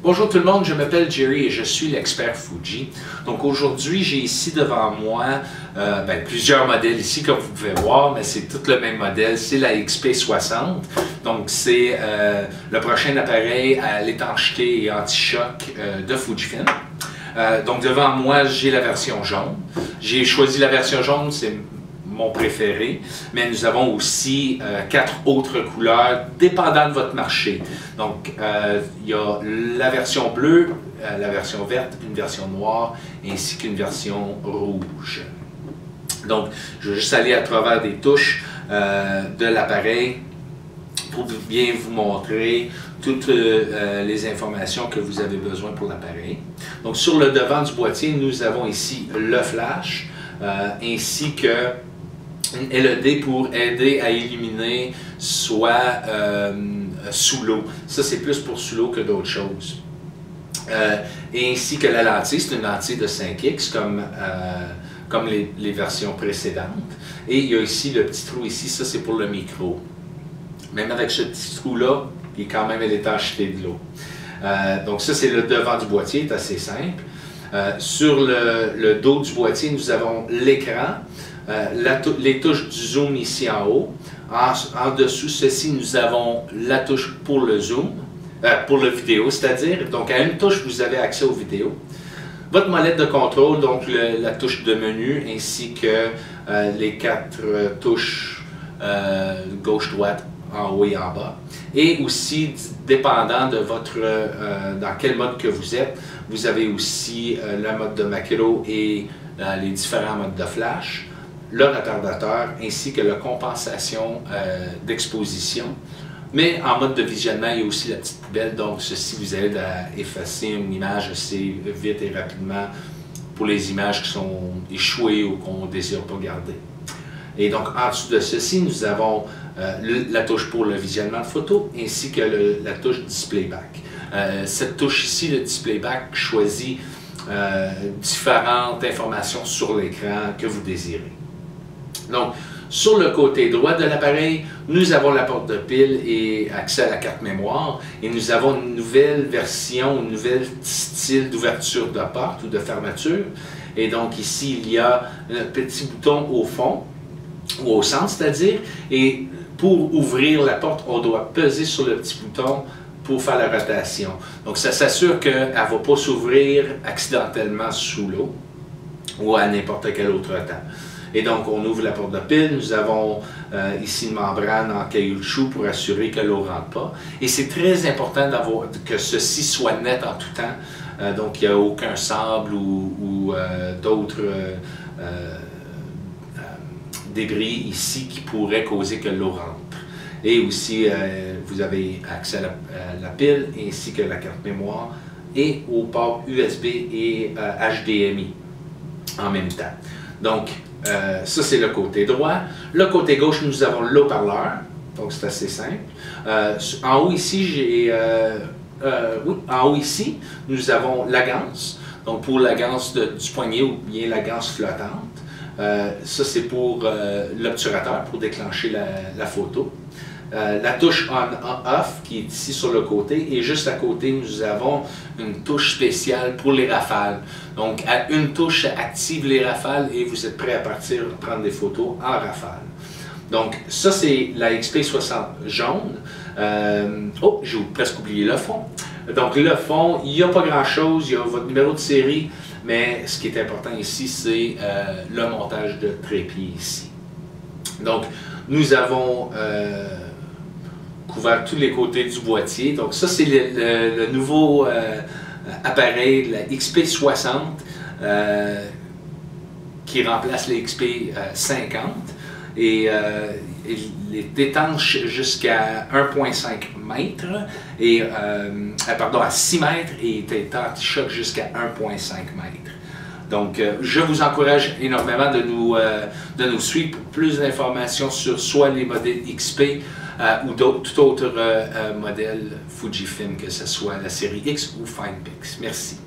Bonjour tout le monde, je m'appelle Jerry et je suis l'expert Fuji. Donc aujourd'hui, j'ai ici devant moi plusieurs modèles ici comme vous pouvez voir, mais c'est tout le même modèle, c'est la XP60. Donc c'est le prochain appareil à l'étanchéité et anti-choc de Fujifilm. Donc devant moi, j'ai la version jaune. J'ai choisi la version jaune, c'est mon préféré, mais nous avons aussi 4 autres couleurs dépendant de votre marché. Donc, il y a la version bleue, la version verte, une version noire, ainsi qu'une version rouge. Donc, je vais juste aller à travers des touches de l'appareil pour bien vous montrer toutes les informations que vous avez besoin pour l'appareil. Donc, sur le devant du boîtier, nous avons ici le flash, ainsi que une LED pour aider à illuminer soit sous l'eau. Ça, c'est plus pour sous l'eau que d'autres choses. Et ainsi que la lentille, c'est une lentille de 5X comme les versions précédentes. Et il y a ici le petit trou ici, ça c'est pour le micro. Même avec ce petit trou-là, il est quand même à l'étanchéité de l'eau. Donc ça, c'est le devant du boîtier, c'est assez simple. Sur le dos du boîtier, nous avons l'écran. Les touches du zoom ici en haut. En dessous, ceci, nous avons la touche pour le zoom, pour le vidéo, c'est-à-dire, donc à une touche, vous avez accès aux vidéos. Votre molette de contrôle, donc la touche de menu, ainsi que les 4 touches gauche-droite, en haut et en bas. Et aussi, dépendant de dans quel mode que vous êtes, vous avez aussi le mode de macro et les différents modes de flash, le retardateur ainsi que la compensation d'exposition. Mais en mode de visionnement, il y a aussi la petite poubelle, donc ceci vous aide à effacer une image assez vite et rapidement pour les images qui sont échouées ou qu'on ne désire pas garder. Et donc en dessous de ceci, nous avons la touche pour le visionnement de photos ainsi que la touche Displayback. Cette touche ici, le Displayback, choisit différentes informations sur l'écran que vous désirez. Donc, sur le côté droit de l'appareil, nous avons la porte de pile et accès à la carte mémoire. Et nous avons une nouvelle version, un nouvel style d'ouverture de porte ou de fermeture. Et donc ici, il y a un petit bouton au fond, ou au centre, c'est-à-dire. Et pour ouvrir la porte, on doit peser sur le petit bouton pour faire la rotation. Donc ça s'assure qu'elle ne va pas s'ouvrir accidentellement sous l'eau ou à n'importe quel autre temps. Et donc, on ouvre la porte de pile. Nous avons ici une membrane en caoutchouc pour assurer que l'eau ne rentre pas. Et c'est très important que ceci soit net en tout temps. Donc, il n'y a aucun sable ou d'autres débris ici qui pourraient causer que l'eau rentre. Et aussi, vous avez accès à la pile ainsi que la carte mémoire et au port USB et HDMI en même temps. Donc, ça, c'est le côté droit. Le côté gauche, nous avons le haut-parleur. Donc, c'est assez simple. En haut ici, en haut ici, nous avons la ganse. Donc, pour la ganse du poignet ou bien la ganse flottante. Ça, c'est pour l'obturateur, pour déclencher la photo. La touche on-off qui est ici sur le côté et juste à côté nous avons une touche spéciale pour les rafales. Donc à une touche ça active les rafales et vous êtes prêt à partir prendre des photos en rafale. Donc ça c'est la XP60 jaune. Oh, j'ai presque oublié le fond. Donc le fond, il n'y a pas grand chose, il y a votre numéro de série, mais ce qui est important ici c'est le montage de trépied ici. Donc nous avons couvert tous les côtés du boîtier. Donc ça, c'est le nouveau appareil, la XP60, qui remplace la XP50. Et il est étanche jusqu'à 1,5 mètres, et, pardon, à 6 mètres, et il est anti-choc jusqu'à 1,5 mètres. Donc, je vous encourage énormément de nous suivre pour plus d'informations sur soit les modèles XP ou tout autre modèle Fujifilm, que ce soit la série X ou FinePix. Merci.